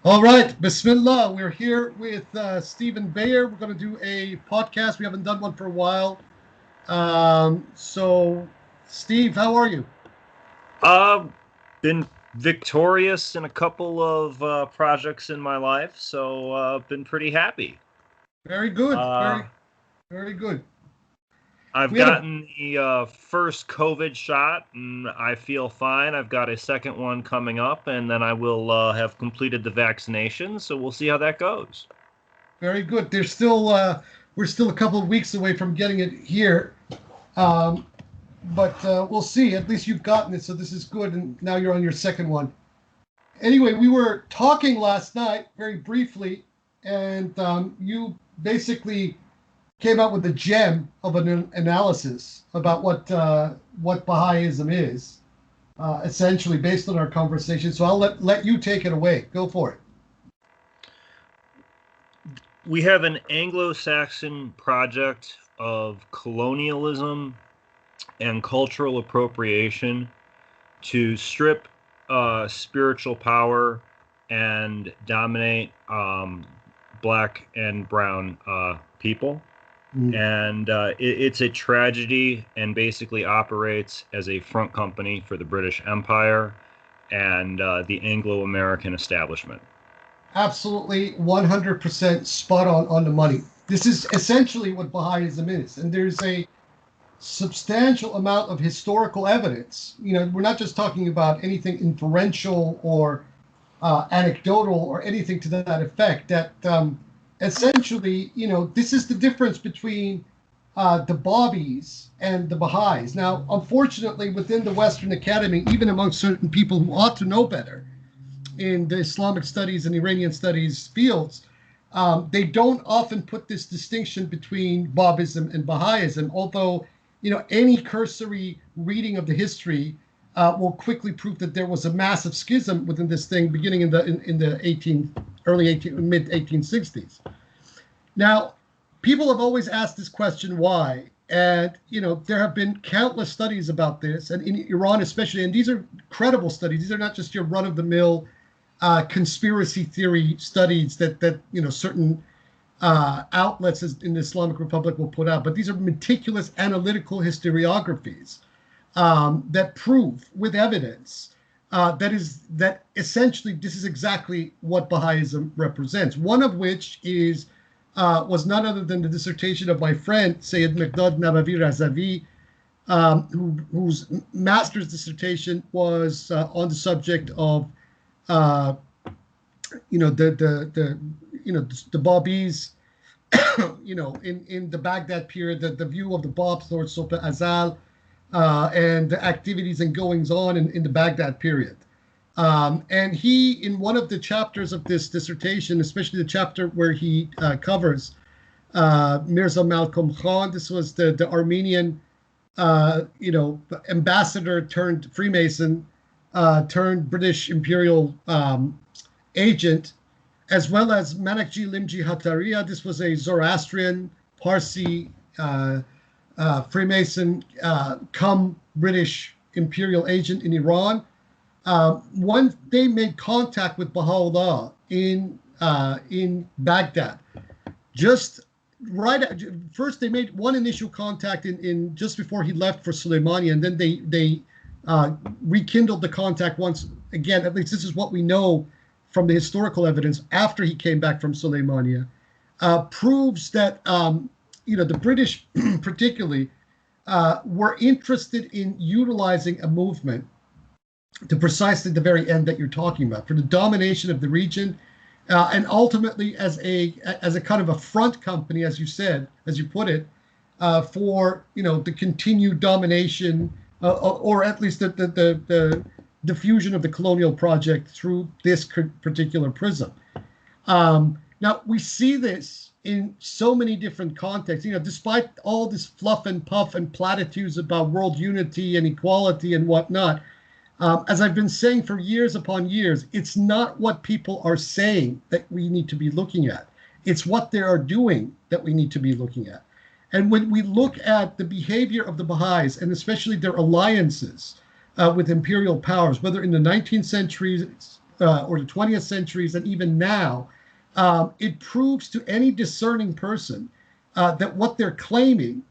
All right, Bismillah. We're here with Stephen Beyer. We're going to do a podcast. We haven't done one for a while. Steve, how are you? Uh, been victorious in a couple of projects in my life, so been pretty happy. Very good. Uh, Very good. I've We had a gotten the first COVID shot, and I feel fine. I've got a second one coming up, and then I will have completed the vaccination. So we'll see how that goes. very good. We're still a couple of weeks away from getting it here, um, but we'll see. At least you've gotten it, so this is good. And now you're on your second one. Anyway, we were talking last night very briefly, and you basically came out with a gem of an analysis about what Bahaism is, essentially based on our conversation. So I'll let you take it away. Go for it. We have an Anglo-Saxon project of colonialism and cultural appropriation to strip spiritual power and dominate black and brown people. Mm. And it's a tragedy and basically operates as a front company for the British Empire and the Anglo-American establishment. Absolutely 100% spot on the money. This is essentially what Bahaism is. And there's a substantial amount of historical evidence. We're not just talking about anything inferential or anecdotal or anything to that effect. That essentially, this is the difference between the Bobbies and the Baha'is. Now, unfortunately, within the Western Academy, even among certain people who ought to know better in the Islamic studies and Iranian studies fields, they don't often put this distinction between Babism and Baha'ism, although any cursory reading of the history will quickly prove that there was a massive schism within this thing beginning in the mid 1860s. Now, people have always asked this question, why? And there have been countless studies about this, and in Iran especially, and these are credible studies. These are not just your run-of-the-mill conspiracy theory studies that certain outlets in the Islamic Republic will put out, but these are meticulous analytical historiographies that prove with evidence that essentially this is exactly what Bahaism represents. One of which was none other than the dissertation of my friend Sayyid Miqdad Nabavi Razavi, whose master's dissertation was on the subject of the Babis, in the Baghdad period, the view of the Babs towards Sultan Azal, and the activities and goings on in the Baghdad period. And he, in one of the chapters of this dissertation, especially the chapter where he covers Mirza Malcolm Khan, this was the Armenian, ambassador turned Freemason, turned British imperial agent, as well as Manakji Limji Hataria. This was a Zoroastrian, Parsi, Freemason, come British imperial agent in Iran. When they made contact with Baha'u'llah in Baghdad, just first they made one initial contact in just before he left for Soleimani, and then they rekindled the contact once again. At least this is what we know from the historical evidence after he came back from Soleimania, proves that the British particularly were interested in utilizing a movement to precisely the very end that you're talking about, for the domination of the region, and ultimately as a kind of a front company, as you said, as you put it, for the continued domination, or at least the diffusion of the colonial project through this particular prism. Now we see this in so many different contexts. Despite all this fluff and puff and platitudes about world unity and equality and whatnot, as I've been saying for years upon years, it's not what people are saying that we need to be looking at. It's what they are doing that we need to be looking at. And when we look at the behavior of the Baha'is, and especially their alliances with imperial powers, whether in the 19th century or the 20th centuries, and even now, it proves to any discerning person that what they're claiming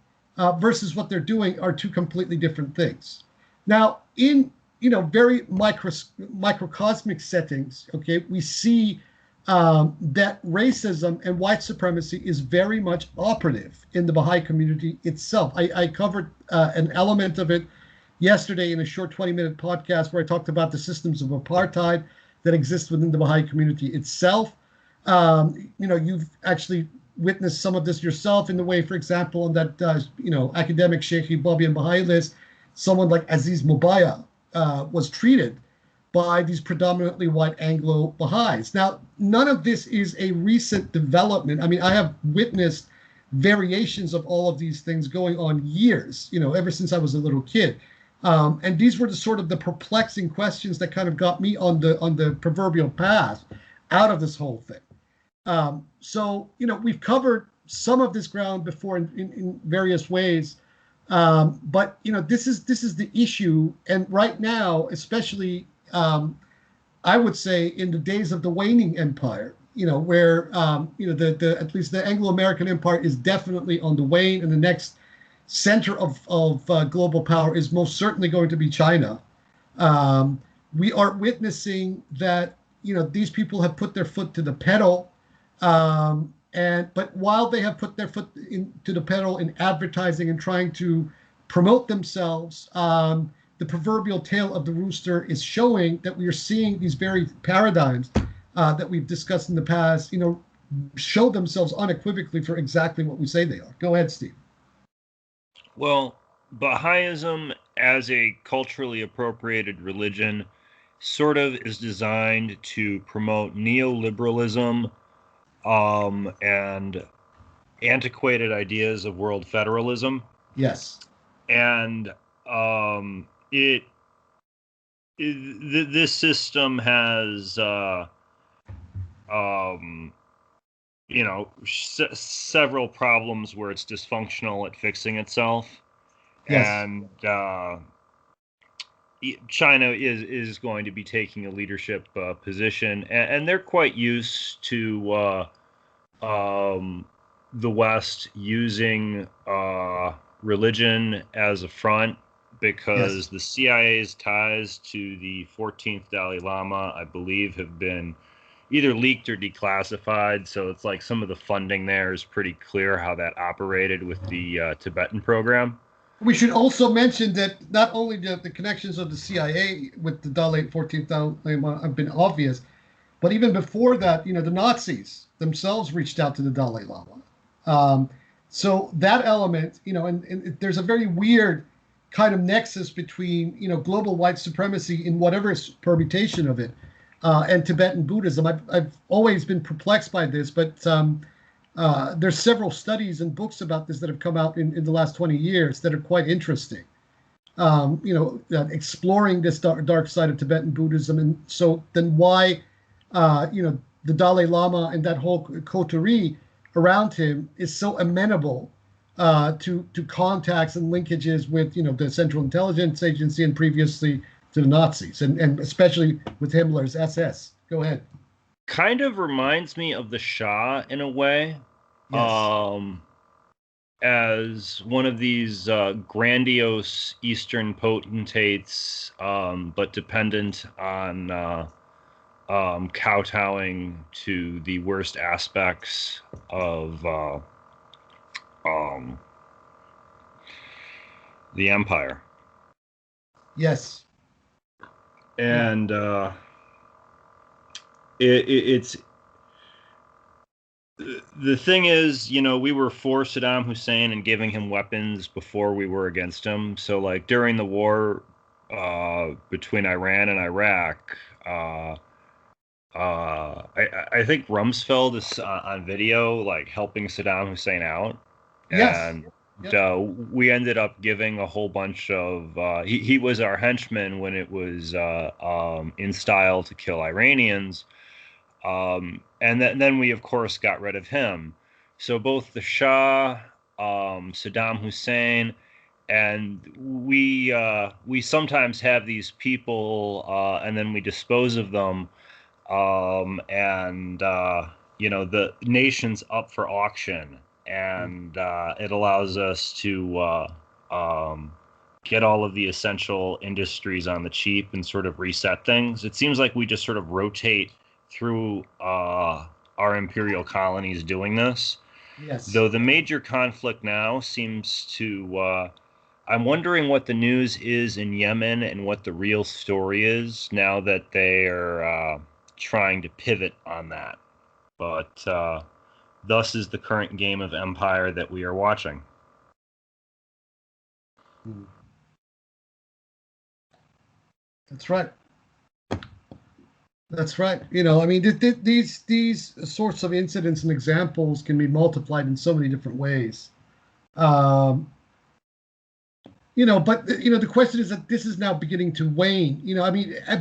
versus what they're doing are two completely different things. Now, in very microcosmic settings, okay, we see that racism and white supremacy is very much operative in the Baha'i community itself. I covered an element of it yesterday in a short 20-minute podcast where I talked about the systems of apartheid that exist within the Baha'i community itself. You've actually witnessed some of this yourself in the way, for example, on that academic Sheikh Bobby and Baha'i list, someone like Aziz Mubaya was treated by these predominantly white Anglo Baha'is. Now, none of this is a recent development. I mean, I have witnessed variations of all of these things going on years, ever since I was a little kid. And these were the perplexing questions that kind of got me on the proverbial path out of this whole thing. So we've covered some of this ground before in various ways. But this is the issue, and right now, especially, I would say in the days of the waning empire, where the at least the Anglo-American empire is definitely on the wane, and the next center of global power is most certainly going to be China. We are witnessing that these people have put their foot to the pedal. But while they have put their foot to the pedal in advertising and trying to promote themselves, the proverbial tail of the rooster is showing that we are seeing these very paradigms that we've discussed in the past, show themselves unequivocally for exactly what we say they are. Go ahead, Steve. Well, Bahaism as a culturally appropriated religion sort of is designed to promote neoliberalism, and antiquated ideas of world federalism. Yes. And this system has several problems where it's dysfunctional at fixing itself. Yes. And China is going to be taking a leadership position, and they're quite used to the West using religion as a front, because yes, the CIA's ties to the 14th Dalai Lama, I believe, have been either leaked or declassified. So it's like some of the funding there is pretty clear how that operated with the Tibetan program. We should also mention that not only the connections of the CIA with the 14th Dalai Lama have been obvious, but even before that, the Nazis themselves reached out to the Dalai Lama. So that element, and there's a very weird kind of nexus between, global white supremacy in whatever permutation of it, and Tibetan Buddhism. I've always been perplexed by this, but there's several studies and books about this that have come out in the last 20 years that are quite interesting. Exploring this dark side of Tibetan Buddhism. And so then why, the Dalai Lama and that whole coterie around him is so amenable to contacts and linkages with, the Central Intelligence Agency and previously to the Nazis, and especially with Himmler's SS. Go ahead. Kind of reminds me of the Shah in a way. Yes. As one of these grandiose Eastern potentates, but dependent on kowtowing to the worst aspects of the empire. Yes. And it's the thing is, we were for Saddam Hussein and giving him weapons before we were against him. So like during the war between Iran and Iraq, I think Rumsfeld is on video, like helping Saddam Hussein out. Yes. And we ended up giving a whole bunch of, he was our henchman when it was in style to kill Iranians. And then we, of course, got rid of him. So both the Shah, Saddam Hussein, and we sometimes have these people, and then we dispose of them. and the nation's up for auction, and it allows us to get all of the essential industries on the cheap and sort of reset things. It seems like we just sort of rotate through our imperial colonies doing this. Yes. Though the major conflict now seems to, I'm wondering what the news is in Yemen and what the real story is now that they are trying to pivot on that. But thus is the current game of empire that we are watching. That's right. That's right. I mean, these sorts of incidents and examples can be multiplied in so many different ways. But the question is that this is now beginning to wane.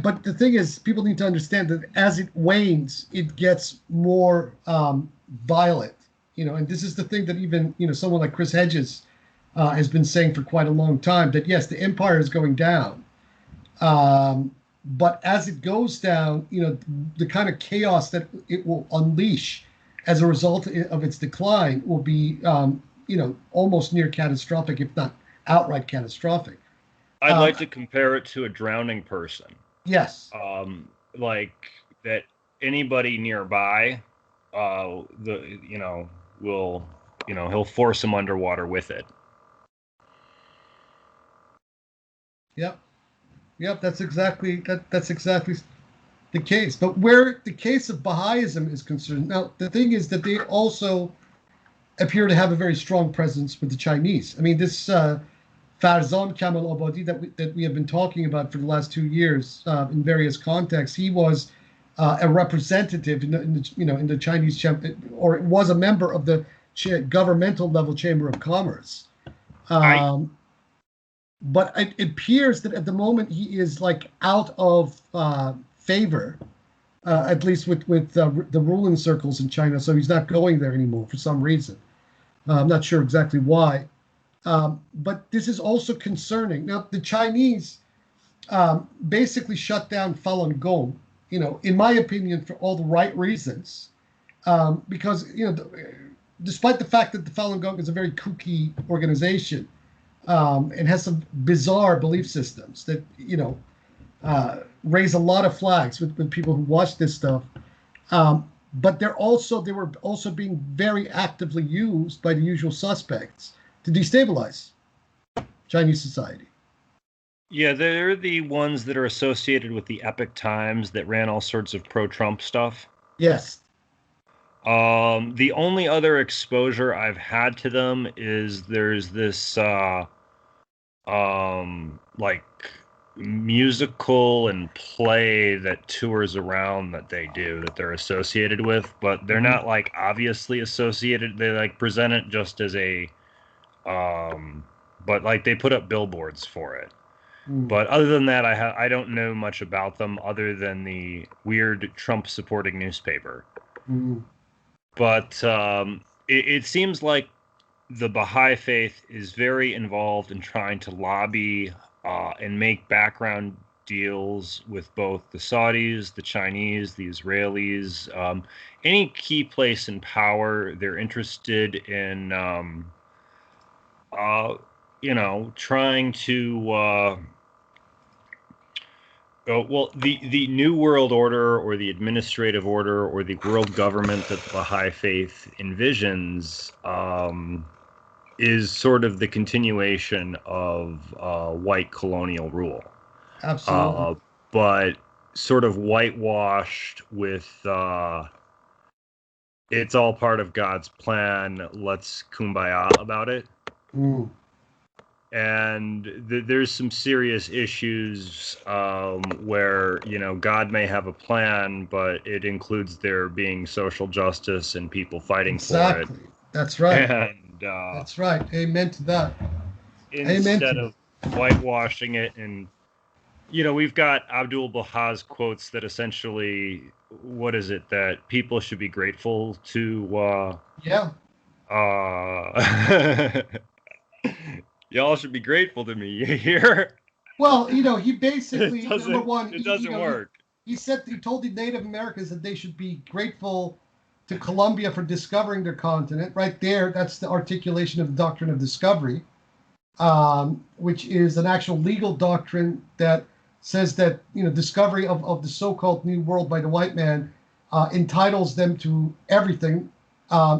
But the thing is, people need to understand that as it wanes, it gets more violent. And this is the thing that even someone like Chris Hedges has been saying for quite a long time, that yes, the empire is going down. But as it goes down, the kind of chaos that it will unleash as a result of its decline will be, almost near catastrophic, if not outright catastrophic. I'd like to compare it to a drowning person. Yes. Like that anybody nearby, will, he'll force him underwater with it. Yep, that's exactly the case. But where the case of Bahaism is concerned, now the thing is that they also appear to have a very strong presence with the Chinese. I mean, this Farzan Kamal Abadi that we have been talking about for the last 2 years in various contexts, he was a representative in the Chinese chamber, or was a member of the governmental level Chamber of Commerce. But it appears that at the moment he is like out of favor, at least with the ruling circles in China. So he's not going there anymore for some reason. I'm not sure exactly why. But this is also concerning. Now, the Chinese basically shut down Falun Gong, in my opinion, for all the right reasons. Because, despite the fact that the Falun Gong is a very kooky organization, and has some bizarre belief systems that raise a lot of flags with people who watch this stuff. But they were also being very actively used by the usual suspects to destabilize Chinese society. Yeah, they're the ones that are associated with the Epoch Times that ran all sorts of pro-Trump stuff. Yes. The only other exposure I've had to them is there's this like musical and play that tours around that they do that they're associated with, but they're not like obviously associated. They like present it just as a but like they put up billboards for it. But other than that, I don't know much about them other than the weird Trump supporting newspaper. But it seems like the Baha'i faith is very involved in trying to lobby and make background deals with both the Saudis, the Chinese, the Israelis, any key place in power. They're interested in, trying to. The New World Order or the administrative order or the world government that the Baha'i faith envisions is sort of the continuation of white colonial rule. Absolutely. But sort of whitewashed with it's all part of God's plan. Let's kumbaya about it. And there's some serious issues where, God may have a plan, but it includes there being social justice and people fighting for it. That's right. And that's right. Amen to that. Instead of whitewashing it. And, we've got Abdul Baha's quotes that essentially, what is it, that people should be grateful to? Y'all should be grateful to me. You hear? Well, he basically, number one, it doesn't work. he told the Native Americans that they should be grateful to Colombia for discovering their continent. Right there, that's the articulation of the doctrine of discovery, which is an actual legal doctrine that says that discovery of the so-called New World by the white man entitles them to everything.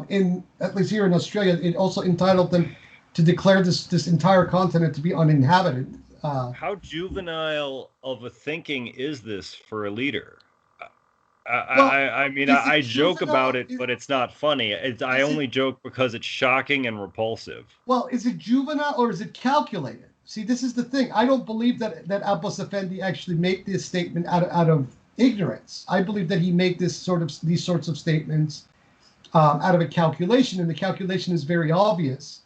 In at least here in Australia, it also entitled them to declare this entire continent to be uninhabited. How juvenile of a thinking is this for a leader? Well, I mean, is it I joke about juvenile? it, but it's not funny. I only joke because it's shocking and repulsive. Well, is it juvenile or is it calculated? See, this is the thing. I don't believe that Abbas Effendi actually made this statement out of ignorance. I believe that he made these sorts of statements out of a calculation, and the calculation is very obvious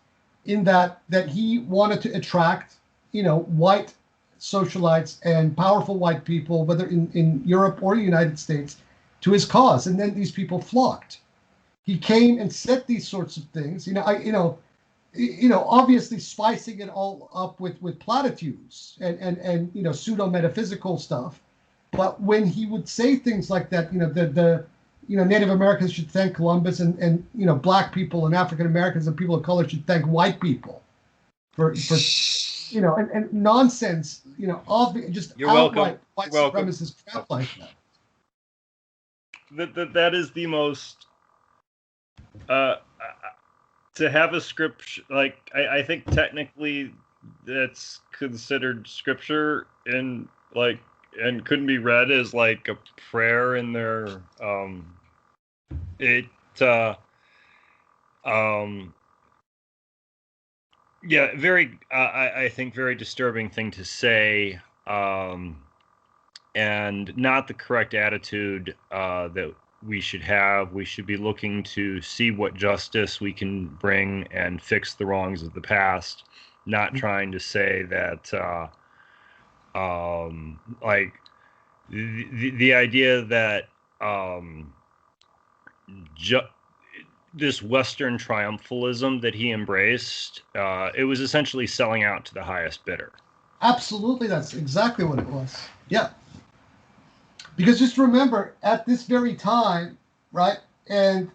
in that he wanted to attract, white socialites and powerful white people, whether in Europe or the United States, to his cause, and then these people flocked. He came and said these sorts of things, obviously spicing it all up with platitudes and pseudo metaphysical stuff. But when he would say things like that, the Native Americans should thank Columbus, and black people and African Americans and people of color should thank white people for and nonsense, just You're outright welcome. white You're supremacist crap like that. That is the most to have a scripture, like I think technically that's considered scripture and couldn't be read as like a prayer in their very I think very disturbing thing to say, and not the correct attitude that we should have. We should be looking to see what justice we can bring and fix the wrongs of the past, not trying to say that the idea that this Western triumphalism that he embraced, it was essentially selling out to the highest bidder. Absolutely, that's exactly what it was. Yeah. Because just remember, at this very time, right, and,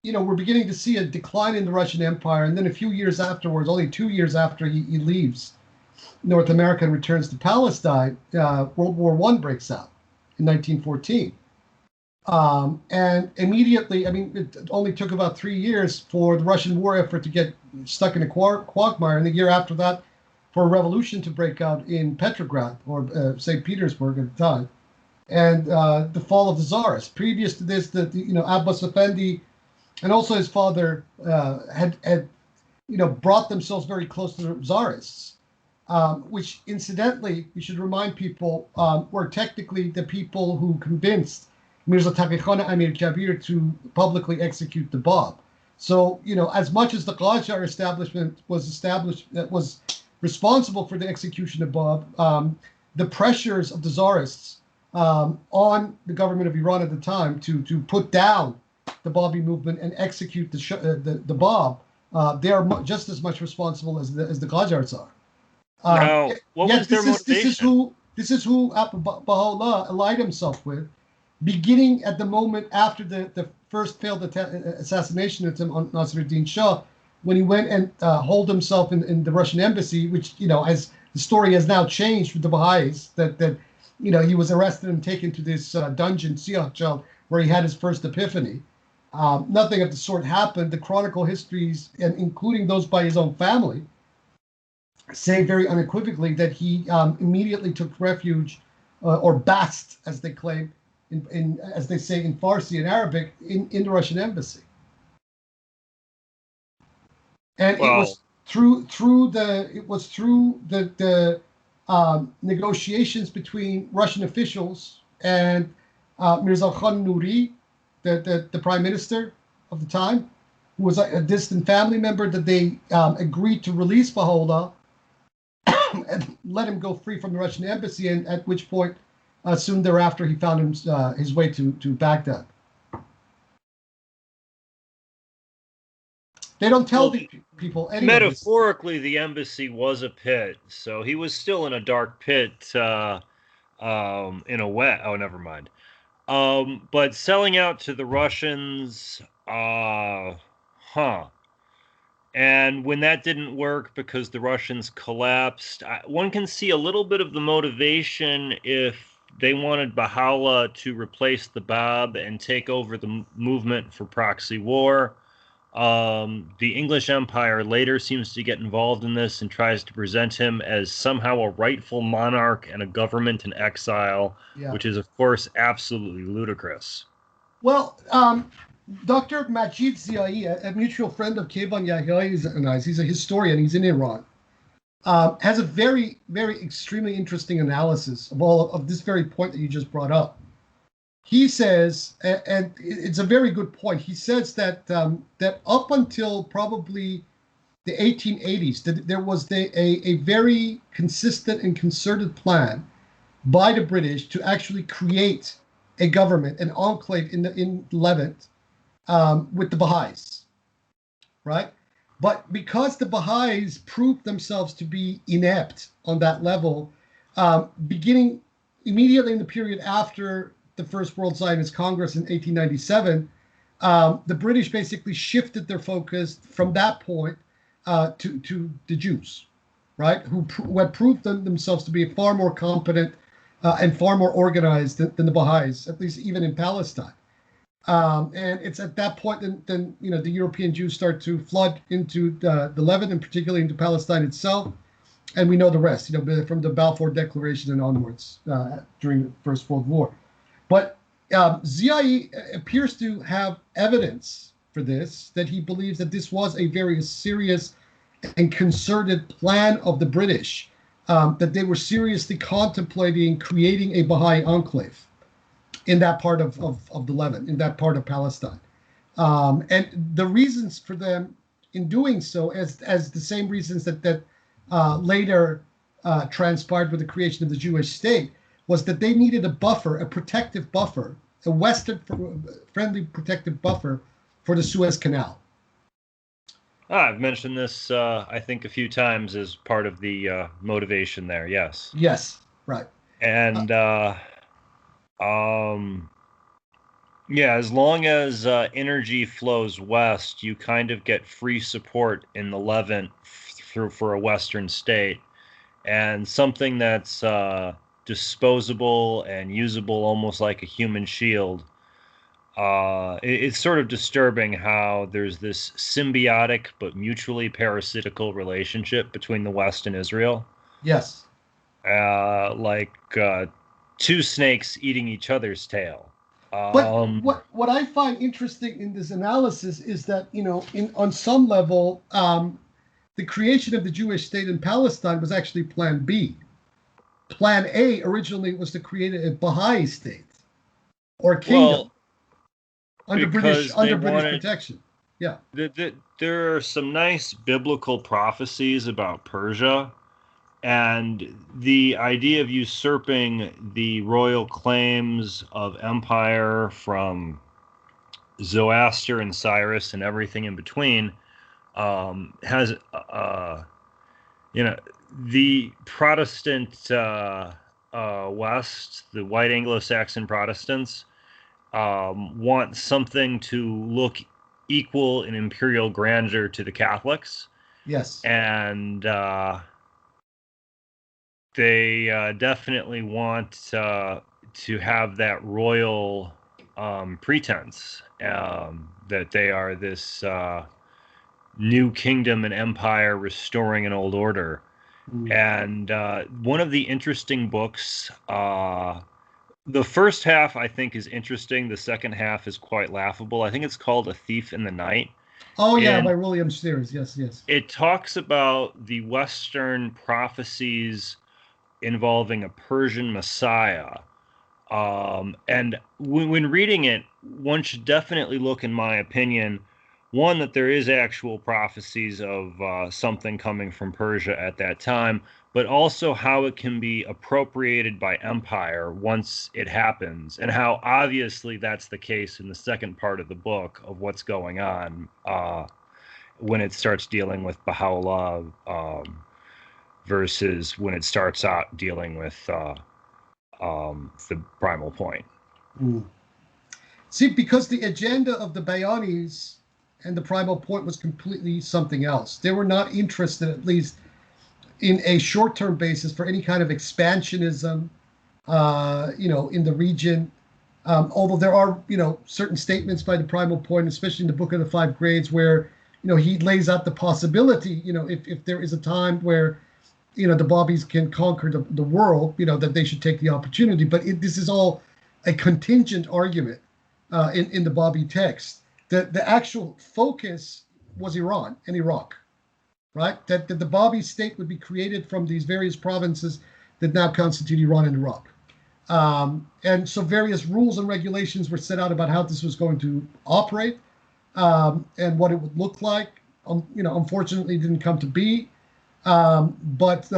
we're beginning to see a decline in the Russian Empire, and then a few years afterwards, only 2 years after he leaves North America and returns to Palestine, World War I breaks out in 1914. And immediately, it only took about 3 years for the Russian war effort to get stuck in a quagmire, and the year after that, for a revolution to break out in Petrograd, or St. Petersburg at the time. And the fall of the Tsars. Previous to this, Abbas Effendi and also his father had brought themselves very close to the Tsarists, which incidentally, we should remind people, were technically the people who convinced Mirza Taqi Khan Amir Kabir to publicly execute the Bab. So, as much as the Qajar establishment was responsible for the execution of Bab, the pressures of the Tsarists on the government of Iran at the time to put down the Babi movement and execute the Bab, they are just as much responsible as the Qajars are. Now, what was their motivation? This is who Baha'u'llah allied himself with, beginning at the moment after the first failed assassination attempt on Nasruddin Shah, when he went and holed himself in the Russian embassy, which, as the story has now changed with the Baha'is, that he was arrested and taken to this dungeon, Siyah, where he had his first epiphany. Nothing of the sort happened. The chronicle histories, and including those by his own family, say very unequivocally that he immediately took refuge, or bast, as they claim, in as they say in Farsi and Arabic, in the Russian embassy. And it was through the negotiations between Russian officials and Mirza Khan Nouri, the prime minister of the time, who was a distant family member, that they agreed to release Baha'u'llah and let him go free from the Russian embassy, and at which point, soon thereafter, he found his way to Baghdad. They don't tell the people any metaphorically, the embassy was a pit, so he was still in a dark pit in a way. Oh, never mind. But selling out to the Russians, huh. And when that didn't work because the Russians collapsed, one can see a little bit of the motivation if they wanted Baha'u'llah to replace the Bab and take over the movement for proxy war. The English Empire later seems to get involved in this and tries to present him as somehow a rightful monarch and a government in exile, Yeah. which is, of course, absolutely ludicrous. Well, Dr. Majid Ziai, a mutual friend of Kevan Yahyai's and I, he's a historian, he's in Iran, has a very, very extremely interesting analysis of all of this very point that you just brought up. He says, and it's a very good point. He says that that up until probably the 1880s, that there was a very consistent and concerted plan by the British to actually create a government, an enclave in Levant with the Baha'is, right? But because the Baha'is proved themselves to be inept on that level, beginning immediately in the period after the First World Zionist Congress in 1897, the British basically shifted their focus from that point to the Jews, right? Who had proved themselves to be far more competent and far more organized than the Baha'is, at least even in Palestine. And it's at that point then the European Jews start to flood into the Levant and particularly into Palestine itself. And we know the rest, from the Balfour Declaration and onwards during the First World War. But Ziai appears to have evidence for this, that he believes that this was a very serious and concerted plan of the British, that they were seriously contemplating creating a Baha'i enclave in that part of the Levant, in that part of Palestine. And the reasons for them in doing so, as the same reasons that later transpired with the creation of the Jewish state, was that they needed a buffer, a protective buffer, a Western-friendly protective buffer for the Suez Canal. I've mentioned this, I think, a few times as part of the motivation there, yes. Yes, right. And yeah, as long as energy flows west, you kind of get free support in the Levant for a Western state. And something that's disposable and usable almost like a human shield. It's sort of disturbing how there's this symbiotic but mutually parasitical relationship between the West and Israel. Yes. Like two snakes eating each other's tail. But what I find interesting in this analysis is that, on some level, the creation of the Jewish state in Palestine was actually Plan B. Plan A originally was to create a Baha'i state or kingdom under British protection. Yeah. There are some nice biblical prophecies about Persia, and the idea of usurping the royal claims of empire from Zoroaster and Cyrus and everything in between has the Protestant West, the white Anglo-Saxon Protestants, want something to look equal in imperial grandeur to the Catholics. Yes. And they definitely want to have that royal pretense that they are this new kingdom and empire restoring an old order. And one of the interesting books, the first half I think is interesting. The second half is quite laughable. I think it's called A Thief in the Night. Oh, yeah, by William Steers. Yes. It talks about the Western prophecies involving a Persian Messiah. And when reading it, one should definitely look, in my opinion, one, that there is actual prophecies of something coming from Persia at that time, but also how it can be appropriated by empire once it happens, and how obviously that's the case in the second part of the book of what's going on when it starts dealing with Baha'u'llah versus when it starts out dealing with the primal point. Mm. See, because the agenda of the Bayanis and the primal point was completely something else. They were not interested, at least in a short-term basis, for any kind of expansionism, in the region. Although there are, certain statements by the primal point, especially in the Book of the Five Grades, where, he lays out the possibility, if there is a time where, the Bobbies can conquer the world, that they should take the opportunity. But this is all a contingent argument in the Bobby text. The actual focus was Iran and Iraq, right? That the Bobby state would be created from these various provinces that now constitute Iran and Iraq. And so various rules and regulations were set out about how this was going to operate, and what it would look like. Unfortunately, it didn't come to be. But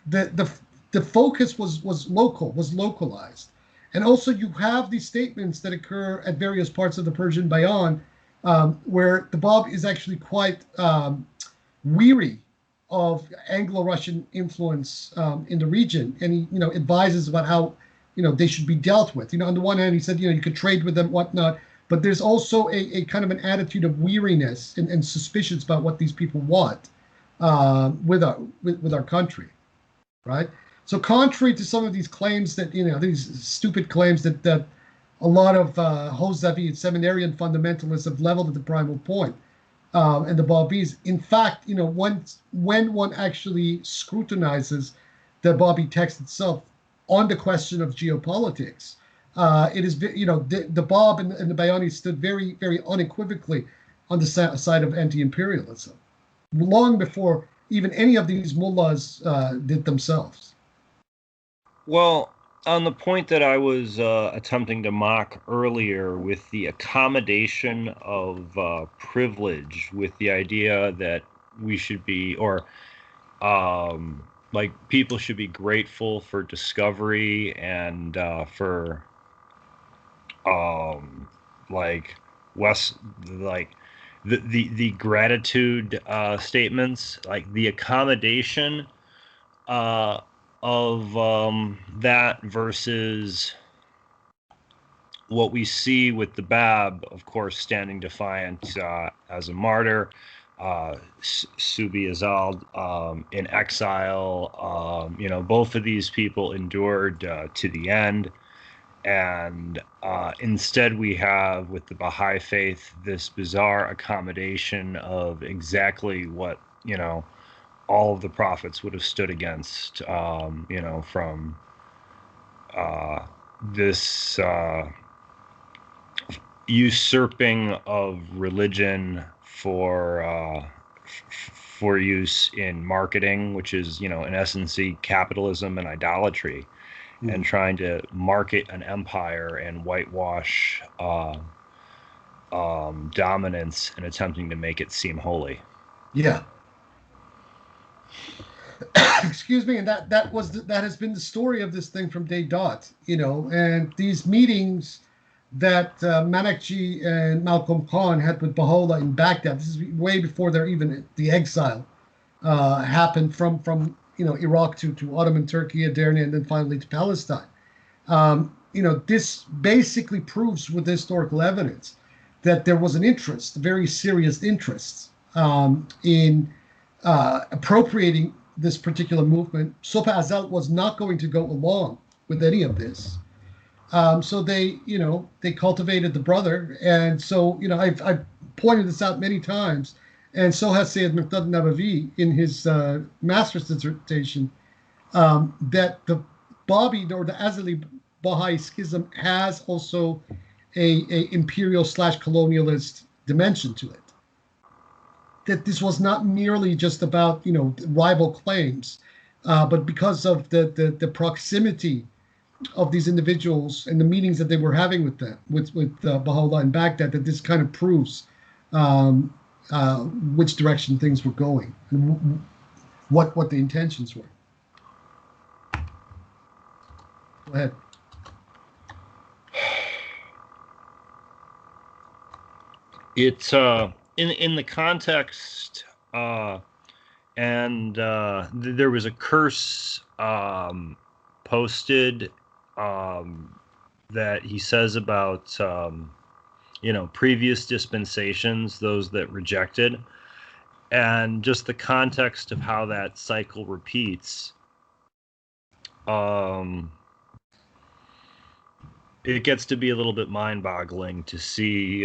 the focus was localized. And also you have these statements that occur at various parts of the Persian Bayan, where the Bab is actually quite weary of Anglo-Russian influence in the region, and he advises about how they should be dealt with. On the one hand, he said you could trade with them, whatnot, but there's also a kind of an attitude of weariness and suspicions about what these people want with our country, right? So contrary to some of these claims that these stupid claims that a lot of vis-a-vis seminarian fundamentalists have leveled at the primal point and the Babis, in fact, when one actually scrutinizes the Babi text itself on the question of geopolitics, it is the Bab and the Bayani stood very, very unequivocally on the side of anti-imperialism, long before even any of these mullahs did themselves. Well, on the point that I was attempting to mock earlier with the accommodation of privilege, with the idea that we should be, or like people should be grateful for discovery and for like the gratitude statements, like the accommodation of that versus what we see with the Bab, of course, standing defiant as a martyr, Subi Azal in exile. Both of these people endured to the end. And instead we have, with the Baha'i faith, this bizarre accommodation of exactly what, all of the prophets would have stood against, from this usurping of religion for use in marketing, which is, in essence, capitalism and idolatry, and trying to market an empire and whitewash dominance and attempting to make it seem holy. Yeah. Excuse me, and that has been the story of this thing from day dot, and these meetings that Manakji and Malcolm Khan had with Baha'u'llah in Baghdad. This is way before the exile happened from Iraq to Ottoman Turkey, Aderna, and then finally to Palestine. This basically proves with historical evidence that there was an interest, very serious interest, in appropriating this particular movement. Sopa Azal was not going to go along with any of this. So they cultivated the brother. And so, I've pointed this out many times, and so has Sayyid Muqtada Nabavi in his master's dissertation, that the Babi or the Azali Baha'i schism has also a imperial/colonialist dimension to it. That this was not merely just about rival claims, but because of the proximity of these individuals and the meetings that they were having with them, with Baha'u'llah in Baghdad, that this kind of proves which direction things were going and what the intentions were. Go ahead. It's in the context, and there was a curse posted that he says about previous dispensations, those that rejected, and just the context of how that cycle repeats. It gets to be a little bit mind-boggling to see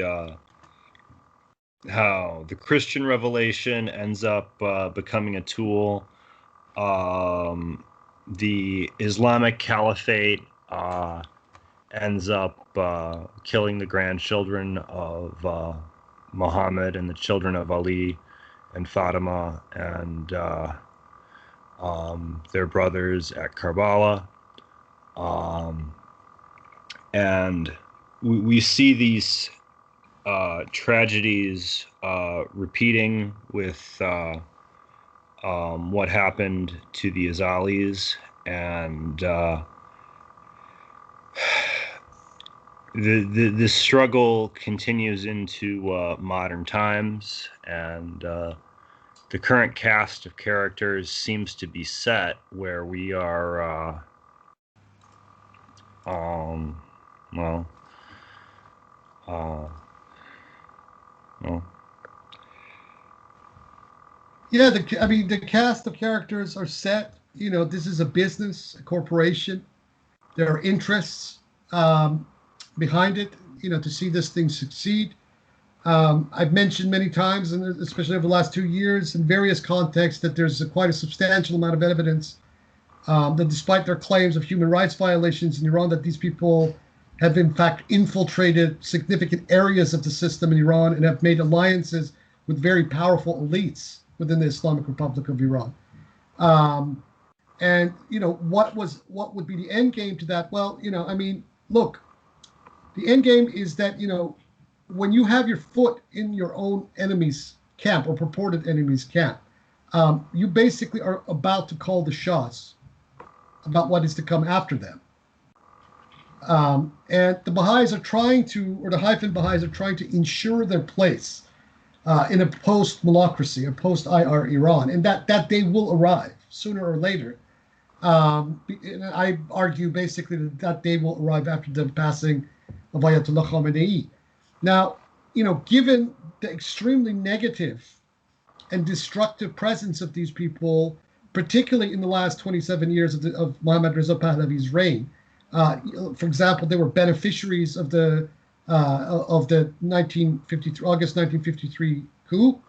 how the Christian revelation ends up becoming a tool. The Islamic Caliphate ends up killing the grandchildren of Muhammad and the children of Ali and Fatima and their brothers at Karbala. And we see these tragedies repeating with what happened to the Azalis, and the struggle continues into modern times, and the current cast of characters seems to be set where we are Yeah, the cast of characters are set. This is a business, a corporation. There are interests behind it, to see this thing succeed. I've mentioned many times, and especially over the last 2 years, in various contexts, that there's quite a substantial amount of evidence that despite their claims of human rights violations in Iran, that these people have in fact infiltrated significant areas of the system in Iran and have made alliances with very powerful elites within the Islamic Republic of Iran. And what would be the end game to that? Well, look, the end game is that when you have your foot in your own enemy's camp or purported enemy's camp, you basically are about to call the shots about what is to come after them. And the Baha'is are trying to, or the Haifan Baha'is are trying to ensure their place in a post-malocracy, a post-IR Iran, and that day will arrive sooner or later. And I argue basically that day will arrive after the passing of Ayatollah Khamenei. Now, given the extremely negative and destructive presence of these people, particularly in the last 27 years of Mohammad Reza Pahlavi's reign, for example, they were beneficiaries of the 1953 August 1953 coup,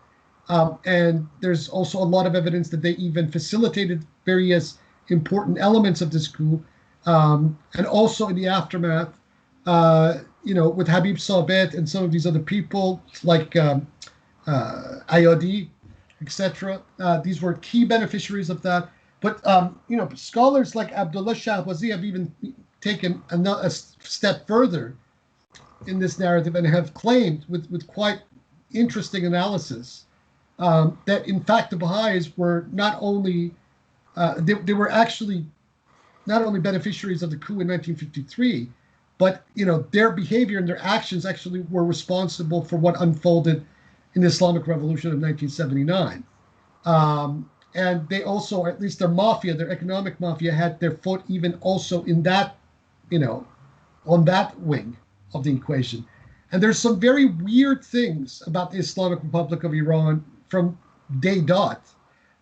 and there's also a lot of evidence that they even facilitated various important elements of this coup, and also in the aftermath, with Habib Sabet and some of these other people like Ayadi, etc. These were key beneficiaries of that. But scholars like Abdullah Shahbazi have even taken a step further in this narrative and have claimed with quite interesting analysis that in fact the Baha'is were not only they were actually not only beneficiaries of the coup in 1953, but their behavior and their actions actually were responsible for what unfolded in the Islamic Revolution of 1979. And they also, at least their mafia, their economic mafia, had their foot even also in that, on that wing of the equation. And there's some very weird things about the Islamic Republic of Iran from day dot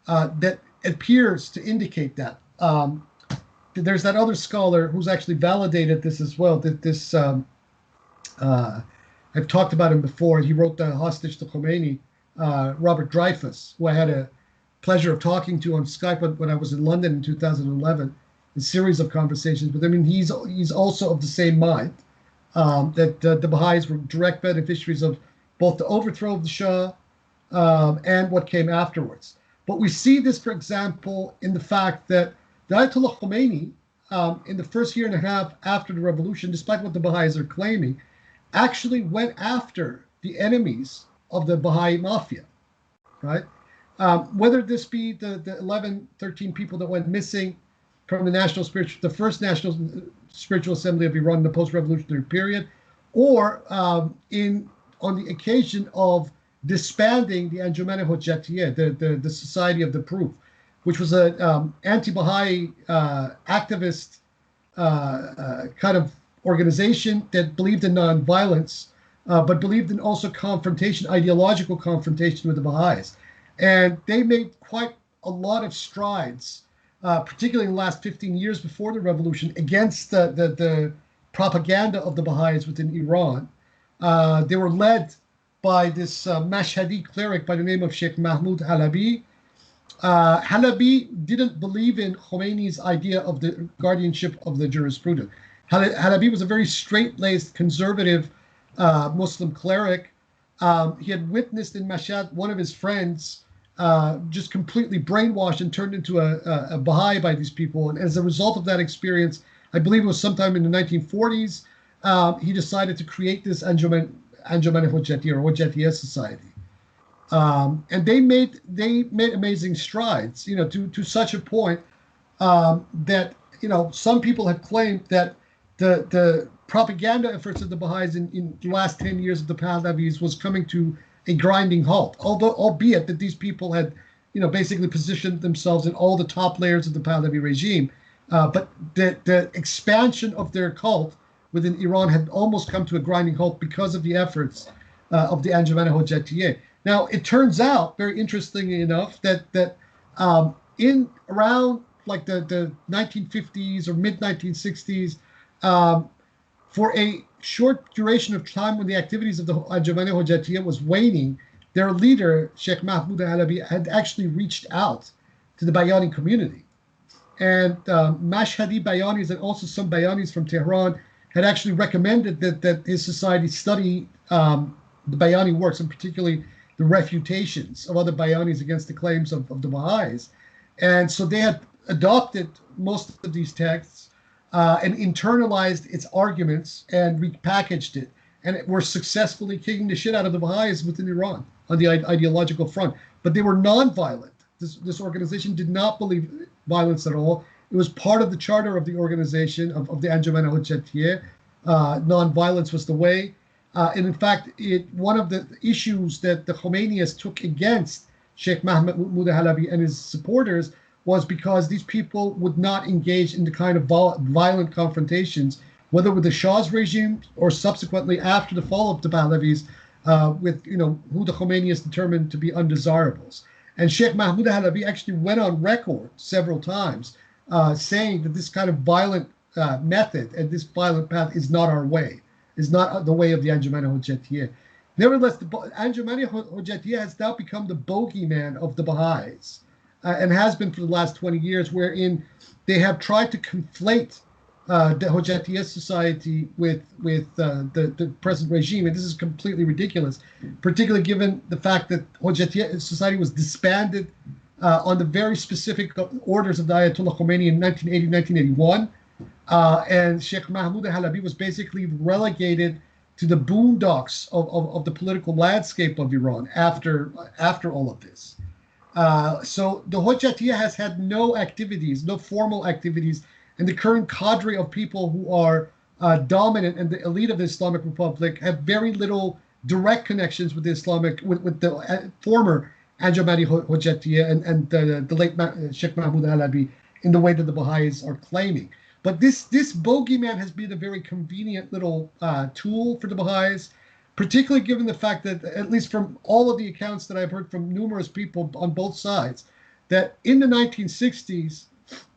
that appears to indicate that. There's that other scholar who's actually validated this as well, that this, I've talked about him before. He wrote The Hostage to Khomeini, Robert Dreyfus, who I had a pleasure of talking to on Skype when I was in London in 2011, a series of conversations with him. And he's also of the same mind, that the Baha'is were direct beneficiaries of both the overthrow of the Shah and what came afterwards. But we see this, for example, in the fact that the Ayatollah Khomeini, in the first year and a half after the revolution, despite what the Baha'is are claiming, actually went after the enemies of the Baha'i mafia, right? Whether this be the 11, 13 people that went missing from the first National Spiritual Assembly of Iran in the post-revolutionary period, or on the occasion of disbanding the Anjuman Hojjatiyeh, the Society of the Proof, which was an anti-Baha'i activist kind of organization that believed in nonviolence, but believed in also confrontation, ideological confrontation with the Baha'is. And they made quite a lot of strides, particularly in the last 15 years before the revolution, against the propaganda of the Baha'is within Iran. They were led by this Mashhadi cleric by the name of Sheikh Mahmoud Halabi. Halabi didn't believe in Khomeini's idea of the guardianship of the jurisprudence. Halabi was a very straight-laced, conservative Muslim cleric. He had witnessed in Mashhad one of his friends just completely brainwashed and turned into a Baha'i by these people. And as a result of that experience, I believe it was sometime in the 1940s, he decided to create this Anjuman Hujjatiyya or Hujjatiyya Society. And they made amazing strides, to such a point that some people have claimed that the propaganda efforts of the Baha'is in the last 10 years of the Pahlavis was coming to a grinding halt. Albeit that these people had, basically positioned themselves in all the top layers of the Pahlavi regime, but the expansion of their cult within Iran had almost come to a grinding halt because of the efforts of the Anjuman Hujjatiyya. Now, it turns out, very interestingly enough, that in around like the 1950s or mid 1960s, for a short duration of time when the activities of the Anjuman Hujjatiyya was waning, their leader, Sheikh Mahmoud Halabi, had actually reached out to the Bayani community. And Mashhadi Bayanis and also some Bayanis from Tehran had actually recommended that his society study the Bayani works, and particularly the refutations of other Bayanis against the claims of the Baha'is. And so they had adopted most of these texts and internalized its arguments and repackaged it. And were successfully kicking the shit out of the Baha'is within Iran on the ideological front. But they were nonviolent. This organization did not believe violence at all. It was part of the charter of the organization, of the Anjuman Hujjatiyya. Nonviolence was the way. And in fact, one of the issues that the Khomeinis took against Sheikh Mahmoud Halabi and his supporters was because these people would not engage in the kind of violent confrontations, whether with the Shah's regime or subsequently after the fall of the Pahlavis, with who the Khomeinis determined to be undesirables. And Sheikh Mahmoud Halabi actually went on record several times saying that this kind of violent method and this violent path is not our way, is not the way of the Anjuman Hujjatiyya. Nevertheless, the Anjuman Hujjatiyya has now become the bogeyman of the Baha'is, and has been for the last 20 years, wherein they have tried to conflate the Hujjatiyya society with the present regime. And this is completely ridiculous, particularly given the fact that Hujjatiyya society was disbanded on the very specific orders of the Ayatollah Khomeini in 1980, 1981. And Sheikh Mahmoud Halabi was basically relegated to the boondocks of the political landscape of Iran after all of this. So the Hujjatiyya has had no activities, no formal activities, and the current cadre of people who are dominant and the elite of the Islamic Republic have very little direct connections with the former Anjumani Hujjatiyya and the late Sheikh Mahmoud Halabi in the way that the Baha'is are claiming. But this bogeyman has been a very convenient little tool for the Baha'is, particularly given the fact that, at least from all of the accounts that I've heard from numerous people on both sides, that in the 1960s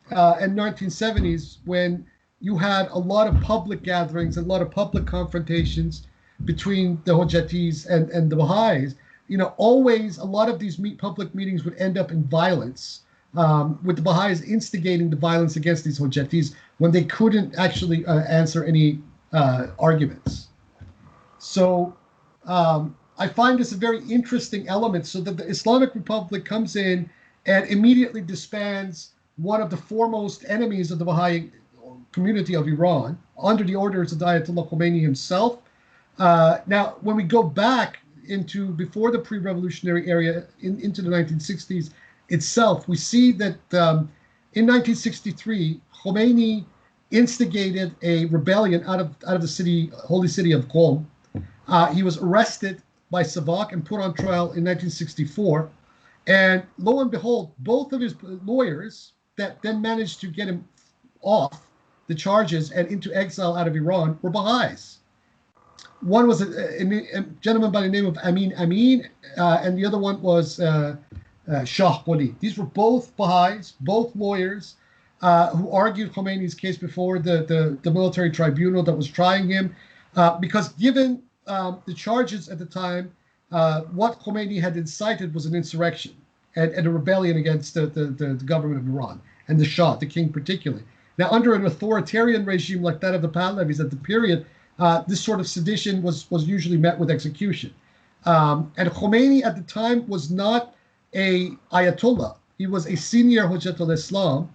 and 1970s, when you had a lot of public gatherings, a lot of public confrontations between the Hujjatis and the Baha'is, always a lot of these public meetings would end up in violence, with the Baha'is instigating the violence against these Hujjatis when they couldn't actually answer any arguments. So I find this a very interesting element, so that the Islamic Republic comes in and immediately disbands one of the foremost enemies of the Baha'i community of Iran under the orders of the Ayatollah Khomeini himself. Now, when we go back into before the pre-revolutionary era into the 1960s itself, we see that in 1963, Khomeini instigated a rebellion out of the holy city of Qom. He was arrested by Savak and put on trial in 1964. And lo and behold, both of his lawyers that then managed to get him off the charges and into exile out of Iran were Baha'is. One was a gentleman by the name of Amin Amin, and the other one was Shah Wali. These were both Baha'is, both lawyers, who argued Khomeini's case before the military tribunal that was trying him, because given the charges at the time, what Khomeini had incited was an insurrection and a rebellion against the government of Iran and the Shah, the king particularly. Now, under an authoritarian regime like that of the Pahlavis at the period, this sort of sedition was usually met with execution. And Khomeini at the time was not a Ayatollah. He was a senior Hujjatul Islam.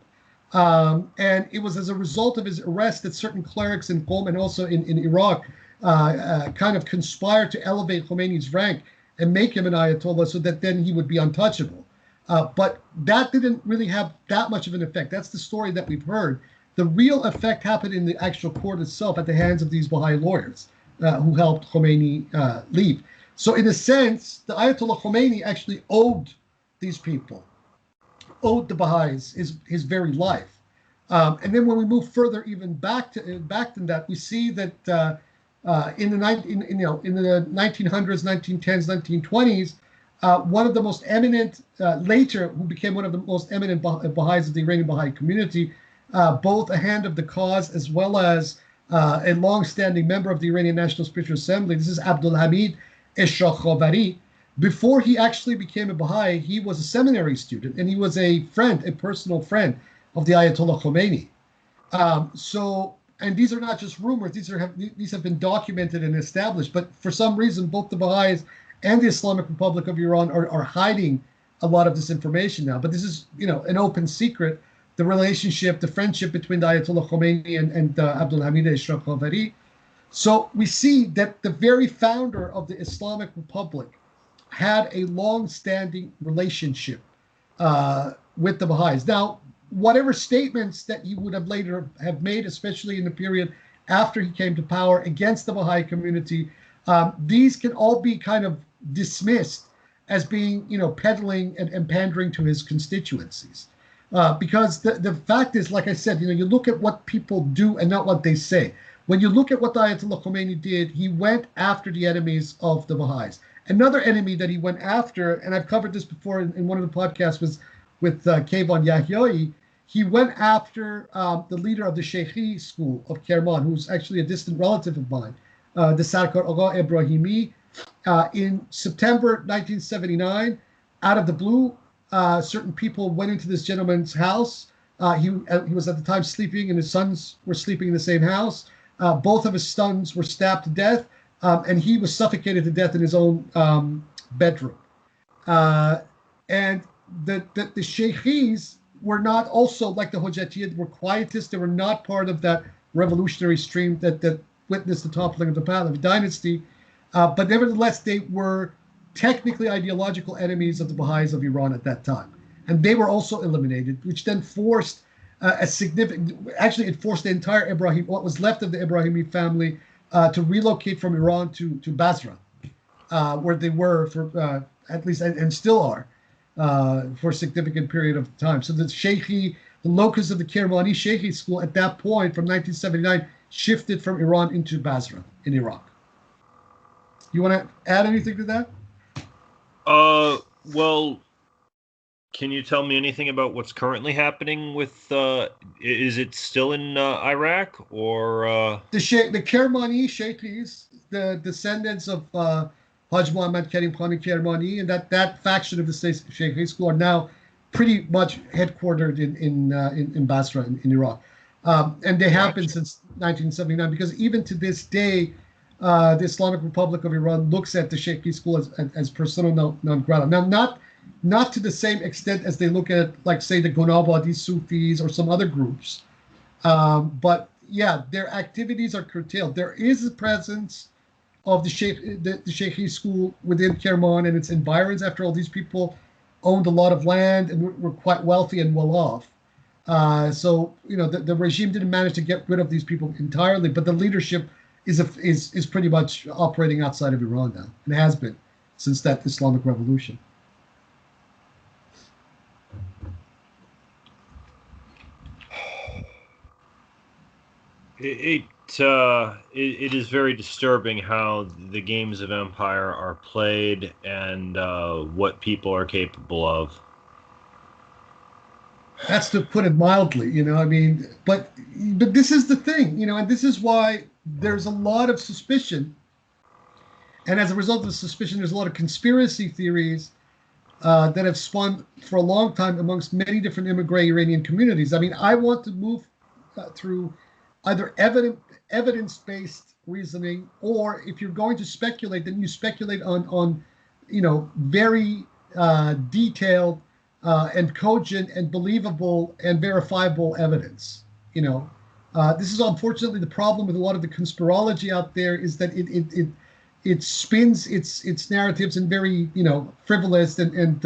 And it was as a result of his arrest that certain clerics in Qom and also in Iraq kind of conspired to elevate Khomeini's rank and make him an Ayatollah so that then he would be untouchable. But that didn't really have that much of an effect. That's the story that we've heard. The real effect happened in the actual court itself at the hands of these Baha'i lawyers who helped Khomeini leave. So in a sense, the Ayatollah Khomeini actually owed these people, owed the Baha'is his very life. And then when we move further even back than that, we see that in the 1900s, 1910s, 1920s, one of the most eminent, later who became one of the most eminent Baha'is of the Iranian Baha'i community, both a hand of the cause as well as a long-standing member of the Iranian National Spiritual Assembly. This is Abdul Hamid Eshrakhavari. Before he actually became a Baha'i, he was a seminary student, and he was a friend, a personal friend of the Ayatollah Khomeini. And these are not just rumors; these have been documented and established. But for some reason, both the Baha'is and the Islamic Republic of Iran are hiding a lot of this information now. But this is, an open secret. The relationship, the friendship between the Ayatollah Khomeini and Abdul Hamid Eshrakhavari. So we see that the very founder of the Islamic Republic had a long-standing relationship with the Baha'is. Now, whatever statements that he would have later have made, especially in the period after he came to power against the Baha'i community, these can all be kind of dismissed as being, peddling and pandering to his constituencies. Because the fact is, like I said, you look at what people do and not what they say. When you look at what the Ayatollah Khomeini did, he went after the enemies of the Baha'is. Another enemy that he went after, and I've covered this before in one of the podcasts, was with Kayvan Yahyai. He went after the leader of the Sheikhi school of Kerman, who's actually a distant relative of mine, the Sarkar Agha Ibrahimi. In September 1979, out of the blue, certain people went into this gentleman's house. He was at the time sleeping, and his sons were sleeping in the same house. Both of his sons were stabbed to death, and he was suffocated to death in his own bedroom. And the Sheikhis were not also, like the Hojatiyya, were quietists. They were not part of that revolutionary stream that witnessed the toppling of the Pahlavi dynasty. But nevertheless, they were technically ideological enemies of the Baha'is of Iran at that time. And they were also eliminated, which then forced it forced the entire what was left of the Ibrahimi family to relocate from Iran to Basra, where they were for at least, and still are, for a significant period of time. So the locus of the Kermani Sheikhi school at that point, from 1979, shifted from Iran into Basra in Iraq. You want to add anything to that? Well, can you tell me anything about what's currently happening with, is it still in Iraq, or? The Kermani Sheikhis, the descendants of Haj Muhammad Karim Khan Kermani, and that faction of the Sheikhi school are now pretty much headquartered in Basra in Iraq. And they have been since 1979, because even to this day, the Islamic Republic of Iran looks at the Sheikhi school as persona non grata. Now, not to the same extent as they look at, like, say, the Gonabadi Sufis or some other groups. But yeah, their activities are curtailed. There is a presence of the Sheikhi school within Kerman and its environs. After all, these people owned a lot of land and were quite wealthy and well off. So the regime didn't manage to get rid of these people entirely, but the leadership is pretty much operating outside of Iran now, and has been since that Islamic revolution. It is very disturbing how the games of empire are played and what people are capable of. That's to put it mildly, I mean, but this is the thing, and this is why there's a lot of suspicion, and as a result of the suspicion, there's a lot of conspiracy theories that have spun for a long time amongst many different immigrant Iranian communities. I mean, I want to move through either evidence-based reasoning, or if you're going to speculate, then you speculate on very detailed and cogent and believable and verifiable evidence. This is unfortunately the problem with a lot of the conspirology out there, is that it spins its narratives in very frivolous and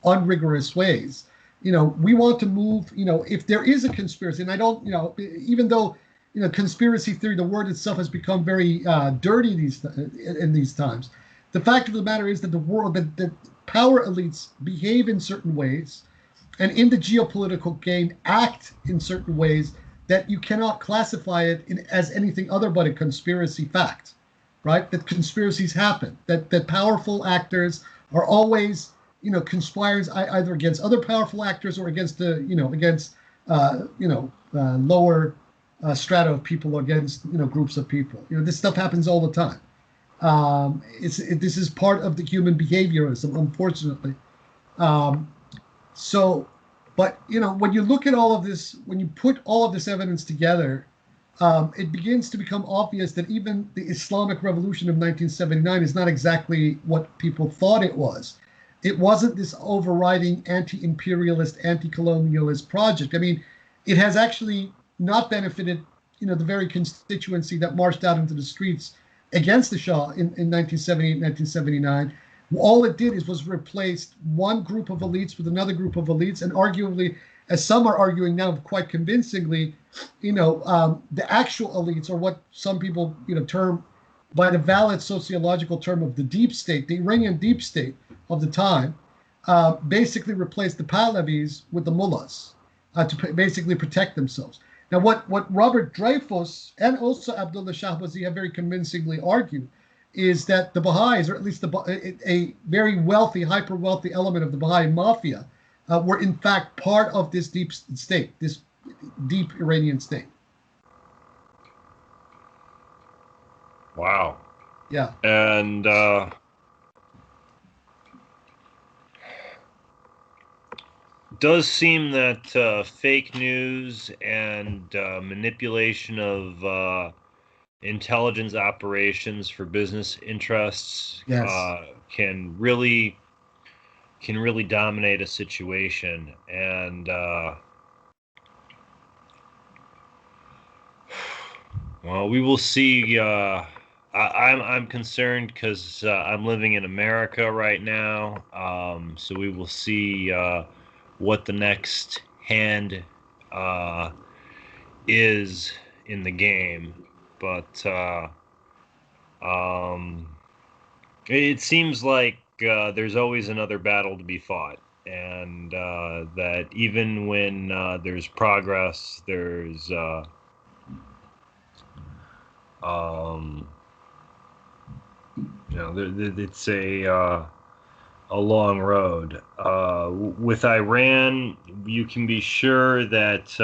unrigorous ways. We want to move. If there is a conspiracy, and I don't, even though conspiracy theory, the word itself has become very dirty in these times. The fact of the matter is that that power elites behave in certain ways, and in the geopolitical game act in certain ways that you cannot classify it as anything other but a conspiracy fact, right? That conspiracies happen, that powerful actors are always, conspires either against other powerful actors or against lower strata of people, against groups of people. This stuff happens all the time. This is part of the human behaviorism, unfortunately. So, but when you look at all of this, when you put all of this evidence together, it begins to become obvious that even the Islamic Revolution of 1979 is not exactly what people thought it was. It wasn't this overriding anti-imperialist, anti-colonialist project. I mean, it has actually not benefited, the very constituency that marched out into the streets against the Shah in 1978, 1979. All it did was replaced one group of elites with another group of elites, and arguably, as some are arguing now quite convincingly, the actual elites, or what some people term by the valid sociological term of the deep state, the Iranian deep state of the time, basically replaced the Pahlavis with the mullahs to basically protect themselves. Now, what Robert Dreyfus and also Abdullah Shahbazi have very convincingly argued is that the Baha'is, or at least a very wealthy, hyper-wealthy element of the Baha'i mafia, were in fact part of this deep state, this deep Iranian state. Wow. Yeah. And does seem that fake news and manipulation of intelligence operations for business interests Yes. can really dominate a situation. And well, we will see. I'm concerned because I'm living in America right now, so we will see what the next hand is in the game. But it seems like there's always another battle to be fought, and that even when there's progress, there's it's a long road. With Iran, you can be sure that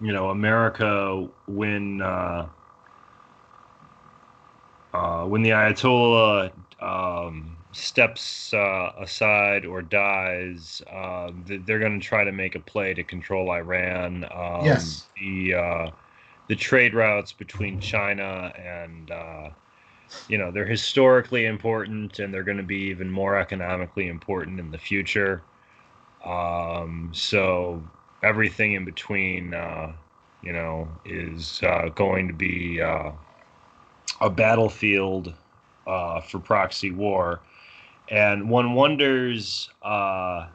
America, when the Ayatollah steps aside or dies, they're going to try to make a play to control Iran. Yes. The trade routes between China and they're historically important, and they're going to be even more economically important in the future. So everything in between, is going to be a battlefield for proxy war. And one wonders, I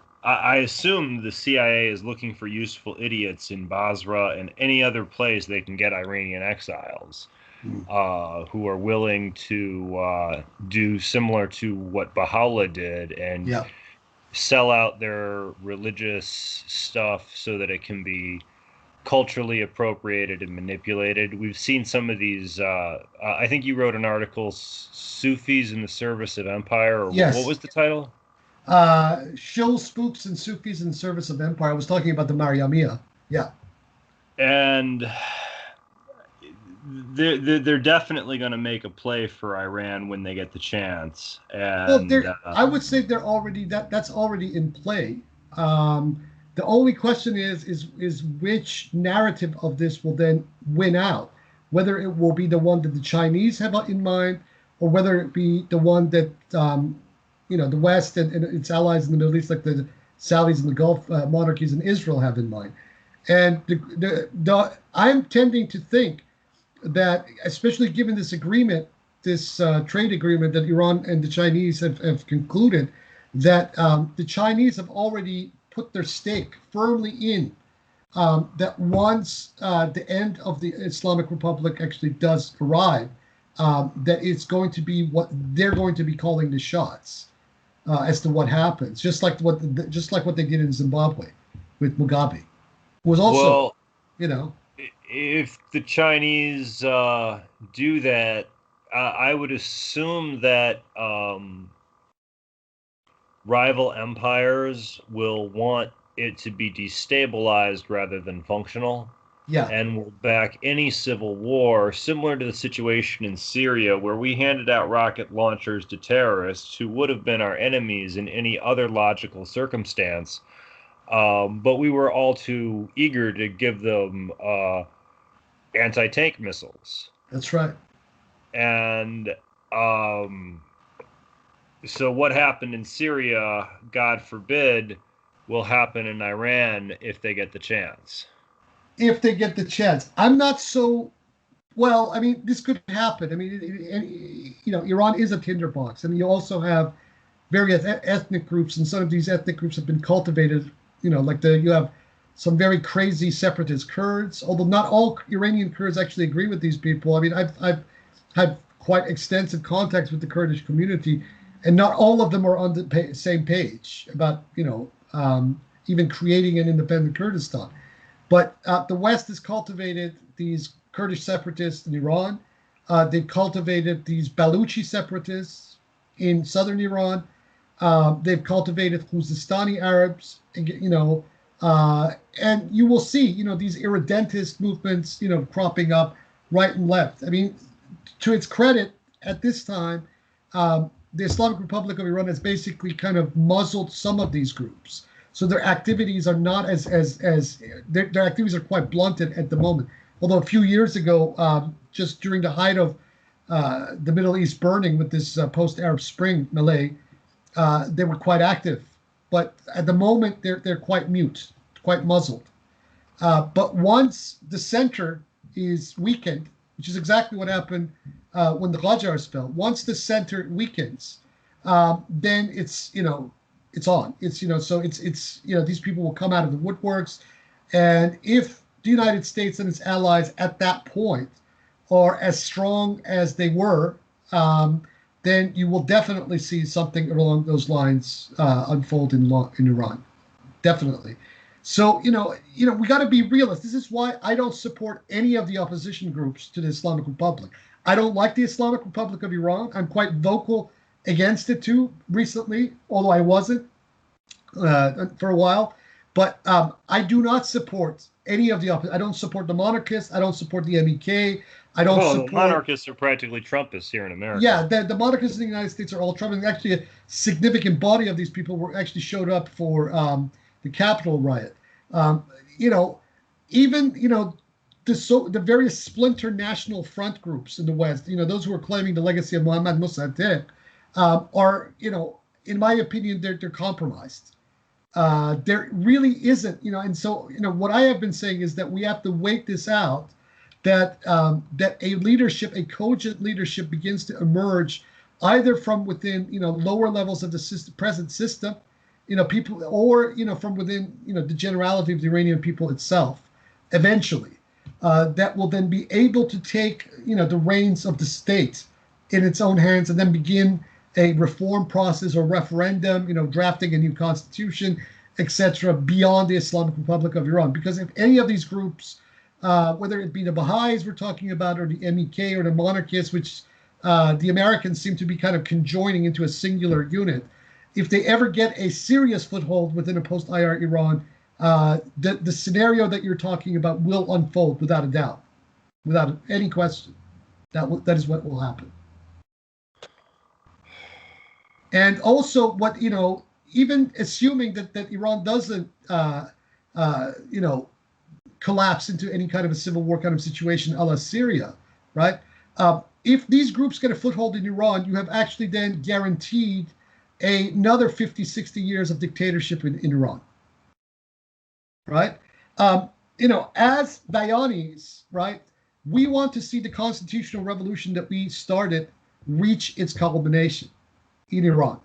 assume the CIA is looking for useful idiots in Basra and any other place they can get Iranian exiles who are willing to do similar to what Baha'u'llah did and sell out their religious stuff so that it can be culturally appropriated and manipulated. We've seen some of these. I think you wrote an article, "Sufis in the Service of Empire," or what Yes. was the title? Shill spooks and Sufis in service of empire. I was talking about the Mariamia. Yeah. And they're definitely going to make a play for Iran when they get the chance. And Well, I would say they're already that's already in play. The only question is which narrative of this will then win out, whether it will be the one that the Chinese have in mind, or whether it be the one that the West and its allies in the Middle East, like the Saudis and the Gulf monarchies in Israel, have in mind. And I'm tending to think that, especially given this agreement, this trade agreement that Iran and the Chinese have concluded, that the Chinese have already put their stake firmly in that once the end of the Islamic Republic actually does arrive, that it's going to be what they're going to be calling the shots as to what happens, just like what they did in Zimbabwe with Mugabe, who was also, if the Chinese do that, I would assume that rival empires will want it to be destabilized rather than functional. Yeah. And will back any civil war, similar to the situation in Syria, where we handed out rocket launchers to terrorists who would have been our enemies in any other logical circumstance. But we were all too eager to give them anti-tank missiles. That's right. And so what happened in Syria, God forbid, will happen in Iran if they get the chance. If they get the chance. I'm not so... Well, I mean, this could happen. I mean, Iran is a tinderbox. And you also have various ethnic groups, and some of these ethnic groups have been cultivated, you have some very crazy separatist Kurds, although not all Iranian Kurds actually agree with these people. I mean, I've had quite extensive contacts with the Kurdish community, and not all of them are on the same page about, even creating an independent Kurdistan. But the West has cultivated these Kurdish separatists in Iran. They've cultivated these Baluchi separatists in southern Iran. They've cultivated Khuzestani Arabs, and you will see, these irredentist movements, cropping up right and left. I mean, to its credit, at this time, the Islamic Republic of Iran has basically kind of muzzled some of these groups. So their activities are not as their activities are quite blunted at the moment. Although a few years ago, just during the height of the Middle East burning with this post-Arab Spring melee, they were quite active. But at the moment, they're quite mute, quite muzzled. But once the center is weakened, which is exactly what happened when the Qajars fell. Once the center weakens, then it's on. These people will come out of the woodworks, and if the United States and its allies at that point are as strong as they were, then you will definitely see something along those lines unfold in Iran. Definitely. So, we got to be realists. This is why I don't support any of the opposition groups to the Islamic Republic. I don't like the Islamic Republic of Iran. I'm quite vocal against it too recently, although I wasn't for a while. But I do not support any of the I don't support the monarchists. I don't support the MEK. I don't support... the monarchists are practically Trumpists here in America. Yeah, the monarchists in the United States are all Trump. And actually, a significant body of these people actually showed up for the Capitol riot. Even the various splinter national front groups in the West, those who are claiming the legacy of Mohammad Mossadegh, are, in my opinion, they're compromised. There really isn't, and so, what I have been saying is that we have to wait this out, that a cogent leadership begins to emerge either from within, lower levels of the present system, people, or, from within, the generality of the Iranian people itself, eventually, that will then be able to take, the reins of the state in its own hands and then begin a reform process or referendum, drafting a new constitution, etc., beyond the Islamic Republic of Iran. Because if any of these groups, whether it be the Baha'is we're talking about, or the MEK, or the monarchists, which the Americans seem to be kind of conjoining into a singular unit, if they ever get a serious foothold within a post-IR Iran, the scenario that you're talking about will unfold without a doubt, without any question. That is what will happen. And also, what even assuming that Iran doesn't, collapse into any kind of a civil war kind of situation, a la Syria, right? If these groups get a foothold in Iran, you have actually then guaranteed another 50, 60 years of dictatorship in Iran, right? As Bayanis, right, we want to see the constitutional revolution that we started reach its culmination in Iran,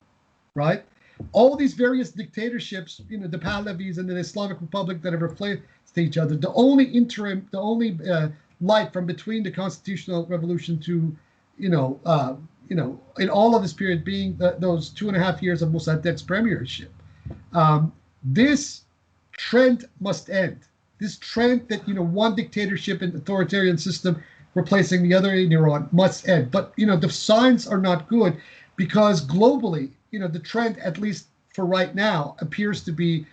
right? All these various dictatorships, the Pahlavis and the Islamic Republic that have replaced each other, the only light from between the constitutional revolution to, in all of this period being those 2.5 years of Mossadegh's premiership. This trend must end. This trend that, one dictatorship and authoritarian system replacing the other in Iran must end. But, the signs are not good because globally, the trend, at least for right now, appears to be,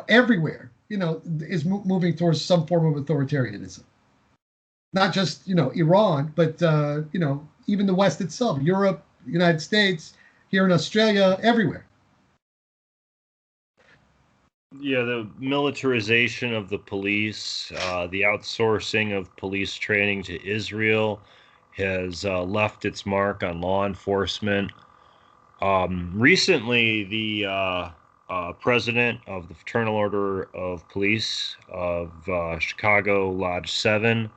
everywhere, is moving towards some form of authoritarianism. Not just, Iran, but, even the West itself, Europe, United States, here in Australia, everywhere. Yeah, the militarization of the police, the outsourcing of police training to Israel has left its mark on law enforcement. Recently, the president of the Fraternal Order of Police of Chicago, Lodge 7,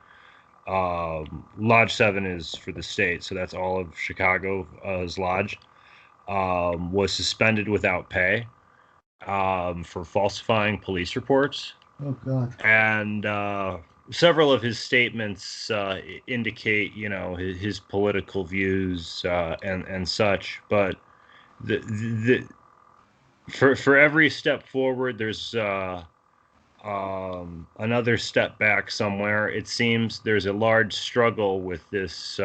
Lodge 7 is for the state, so that's all of Chicago's lodge, was suspended without pay for falsifying police reports. Oh, God. And several of his statements indicate, his political views and such. But for every step forward, there's another step back somewhere. It seems there's a large struggle with this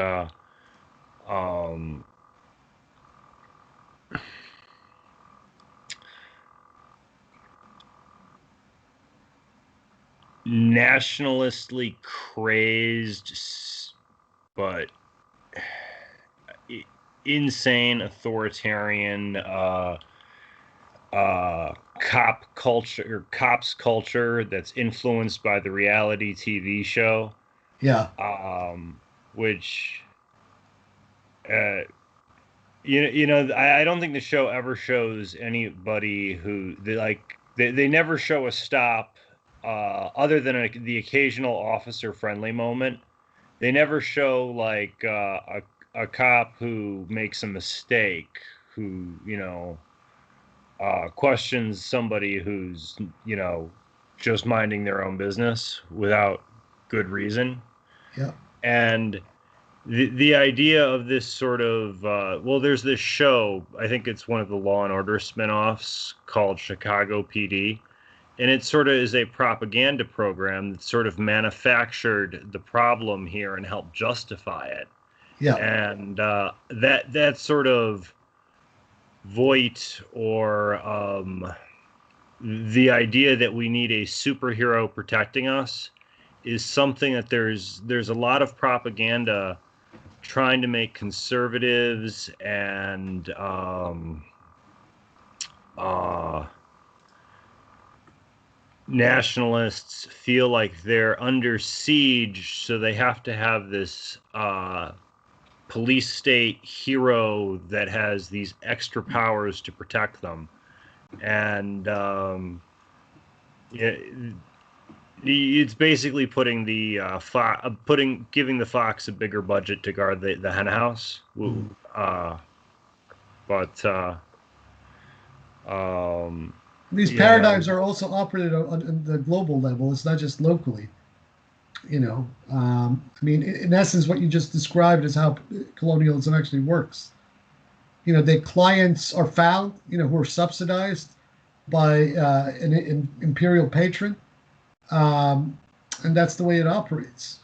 nationalistly crazed but insane authoritarian cop culture, or cops culture, that's influenced by the reality TV show. Yeah. Which I don't think the show ever shows anybody who they never show a stop, other than the occasional officer friendly moment. They never show like a cop who makes a mistake, who questions somebody who's just minding their own business without good reason. Yeah. And the idea of this sort of there's this show, I think it's one of the Law and Order spinoffs, called Chicago PD, and it sort of is a propaganda program that sort of manufactured the problem here and helped justify it. Yeah. And that sort of voight, or the idea that we need a superhero protecting us, is something that there's a lot of propaganda trying to make conservatives and nationalists feel like they're under siege, so they have to have this police state hero that has these extra powers to protect them. And it's basically putting the giving the fox a bigger budget to guard the hen house. These paradigms are also operated on the global level. It's not just locally. I mean, in essence, what you just described is how colonialism actually works. The clients are found, who are subsidized, by an imperial patron, and that's the way it operates.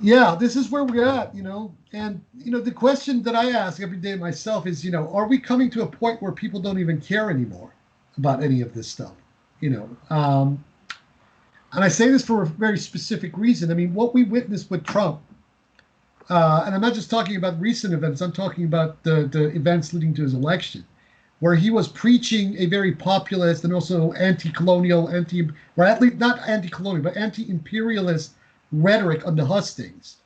Yeah, this is where we're at. And the question that I ask every day myself is, are we coming to a point where people don't even care anymore about any of this stuff? You know, um, and I say this for a very specific reason. I mean, what we witnessed with Trump, and I'm not just talking about recent events, I'm talking about the events leading to his election, where he was preaching a very populist and also anti-colonial, or at least not anti-colonial, but anti-imperialist rhetoric on the hustings,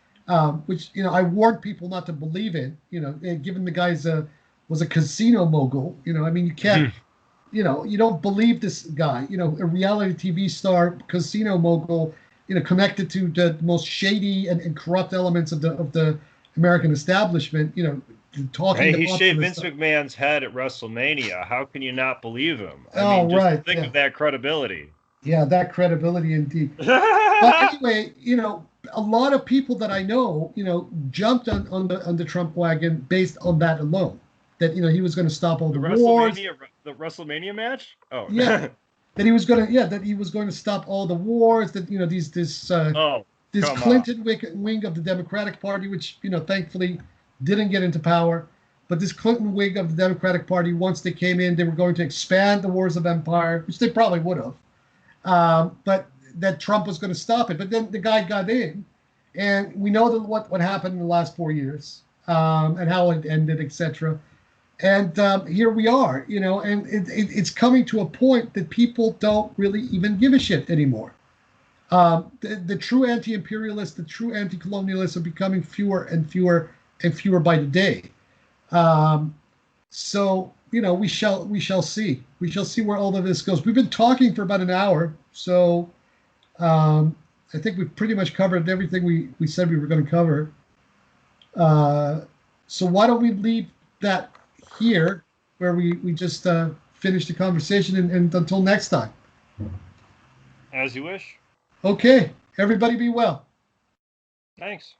which I warned people not to believe in. Given the guy's was a casino mogul. I mean, you can't. You don't believe this guy. A reality TV star, casino mogul. Connected to the most shady and corrupt elements of the American establishment. Talking Hey, to he shaved populist Vince stuff. McMahon's head at WrestleMania. How can you not believe him? I Oh, mean, just right. think Yeah. of that credibility. Yeah, that credibility indeed. But Hey, anyway, a lot of people that I know, jumped on the Trump wagon based on that alone. That he was going to stop all the the wars. WrestleMania match? Oh. Yeah, that he was going to stop all the wars. That Oh, this come on. Clinton wing of the Democratic Party, which thankfully didn't get into power, but this Clinton wing of the Democratic Party, once they came in, they were going to expand the wars of empire, which they probably would have. But that Trump was going to stop it. But then the guy got in, and we know that what happened in the last 4 years, and how it ended, etc. And here we are, and it's coming to a point that people don't really even give a shit anymore. The true anti-imperialists, the true anti-colonialists are becoming fewer and fewer and fewer by the day. Um, so we shall see. We shall see where all of this goes. We've been talking for about an hour, so I think we've pretty much covered everything we said we were going to cover. So why don't we leave that here, where we just finish the conversation, and until next time. As you wish. Okay, everybody be well. Thanks.